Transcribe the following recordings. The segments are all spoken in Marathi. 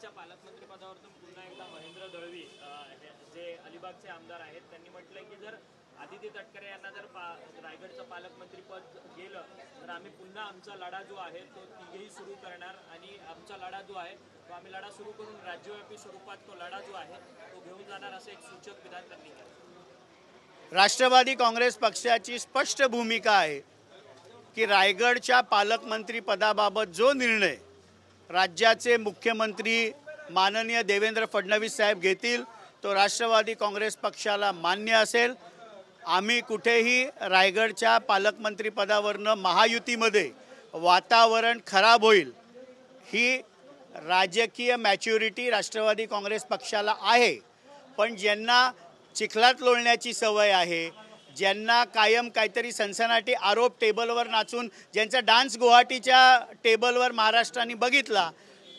रायगडच्या पालकमंत्री पदावरून पुन्हा एकदा महेंद्र दळवी जे अलिबागचे आमदार आहेत त्यांनी म्हटलंय की जर आदिती तटकरे यांना जर रायगडचं पालकमंत्री पद गेलं तर आम्ही पुन्हा आमचा लढा जो आहे तो तिघेही सुरू करणार आणि आमचा लढा जो आहे तो आम्ही लढा सुरू करून राज्यव्यापी स्वरूपात तो लढा जो आहे तो घेऊन जाणार असं एक सूचक विधान त्यांनी केलं। राष्ट्रवादी काँग्रेस पक्षाची स्पष्ट भूमिका आहे की रायगडच्या पालकमंत्री पदाबाबत जो निर्णय राज्याचे मुख्यमंत्री माननीय देवेंद्र फडणवीस साहेब घेतील तो राष्ट्रवादी काँग्रेस पक्षाला मान्य असेल। आम्ही कुठेही रायगडच्या पालकमंत्री पदावरनं महायुतीमध्ये वातावरण खराब होईल ही राजकीय मॅच्युरिटी राष्ट्रवादी काँग्रेस पक्षाला आहे, पण ज्यांना चिखलात लोळण्याची सवय आहे, ज्यांना कायम काहीतरी सनसनाटी आरोप टेबलवर नाचून ज्यांचा डान्स गुवाहाटीच्या टेबलवर महाराष्ट्राने बघितला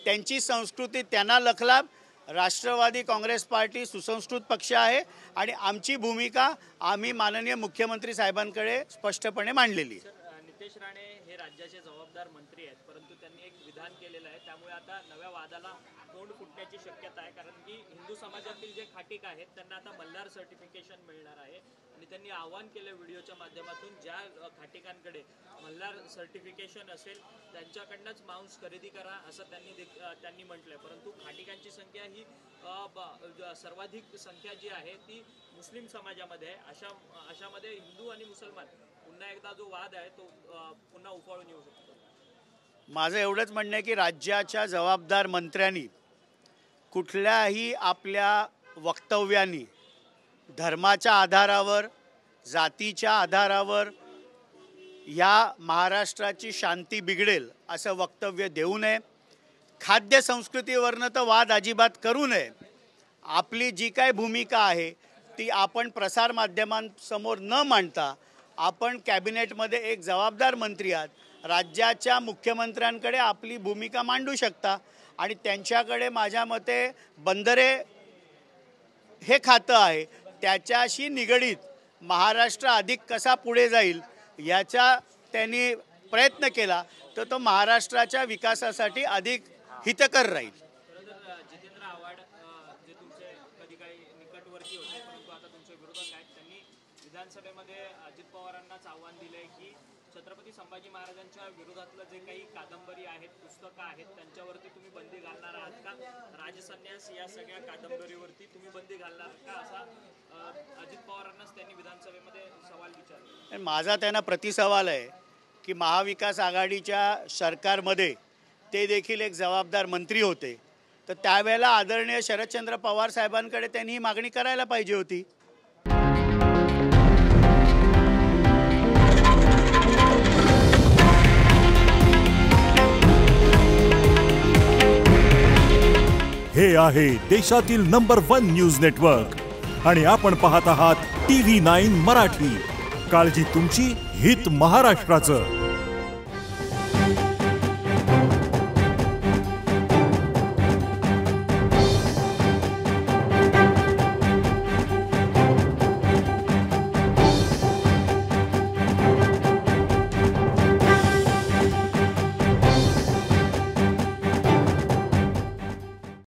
त्यांची संस्कृती त्यांना लखला। राष्ट्रवादी काँग्रेस पार्टी सुसंस्कृत पक्ष आहे आणि आमची भूमिका आम्ही माननीय मुख्यमंत्री साहेबांकडे स्पष्टपणे मांडलेली आहे। नितेश राणे हे राज्याचे जबाबदार मंत्री आहेत, परंतु त्यांनी एक विधान केलेलं आहे त्यामुळे आता नव्या वादाला तोंड फुटण्याची शक्यता आहे, कारण की हिंदू समाजातील जे खाटीक आहेत त्यांना आता मल्हार सर्टिफिकेशन मिळणार आहे आणि त्यांनी आवाहन केलं व्हिडिओच्या माध्यमातून ज्या खाटीकांकडे मल्हार सर्टिफिकेशन असेल त्यांच्याकडनंच मांस खरेदी करा असं त्यांनी म्हटलंय। परंतु खाटीकांची संख्या ही सर्वाधिक संख्या जी आहे ती मुस्लिम समाजामध्ये आहे। अशामध्ये हिंदू आणि मुसलमान पुन्हा एकदा जो वाद आहे तो पुन्हा उफाळून येऊ शकतो। माझं एवढंच म्हणणं आहे की राज्याच्या जबाबदार मंत्र्यांनी कुठल्याही आपल्या वक्तव्यांनी धर्माच्या आधारावर जातीच्या आधारावर या महाराष्ट्राची शांती बिघडेल असं वक्तव्य देऊ नये। खाद्य संस्कृतीवरनं तर वाद अजिबात करू नये। आपली जी काय भूमिका आहे ती आपण प्रसारमाध्यमांसमोर न मांडता आपण कॅबिनेटमध्ये एक जबाबदार मंत्री आहात, राज्याच्या मुख्यमंत्र्यांकडे आपली भूमिका मांडू शकता आणि त्यांच्याकडे माझ्या मते बंदरे हे खातं आहे त्याच्याशी निगडीत महाराष्ट्र अधिक कसा पुढे जाईल याचा त्यांनी प्रयत्न केला तर तो महाराष्ट्राच्या विकासासाठी अधिक हितकर राहील। जितेंद्र आव्हाड जे तुमचे कधी काही निकटवर्ती होते परंतु आता तुमच्या विरोधात आहेत, त्यांनी विधानसभेमध्ये अजित पवारांनाच आव्हान दिलंय की छत्रपती संभाजी महाराजांच्या विरोधातलं जे काही कादंबरी आहेत पुस्तकं आहेत त्यांच्यावरती तुम्ही बंदी घालणार आहात का? राजसन्यास या सगळ्या कादंबरीवरती तुम्ही बंदी घालणार का असा अजित पवारांनाच त्यांनी विधानसभेमध्ये सवाल विचारला। माझा त्यांना प्रतिसवाल आहे की महाविकास आघाडीच्या सरकारमध्ये ते देखील एक जबाबदार मंत्री होते तर त्यावेळेला आदरणीय शरदचंद्र पवार साहेबांकडे त्यांनी ही मागणी करायला पाहिजे होती। हे आहे देशातील नंबर 1 न्यूज नेटवर्क आणि आपण पाहत आहात TV9 मराठी। काळजी तुमची, हित महाराष्ट्राचं।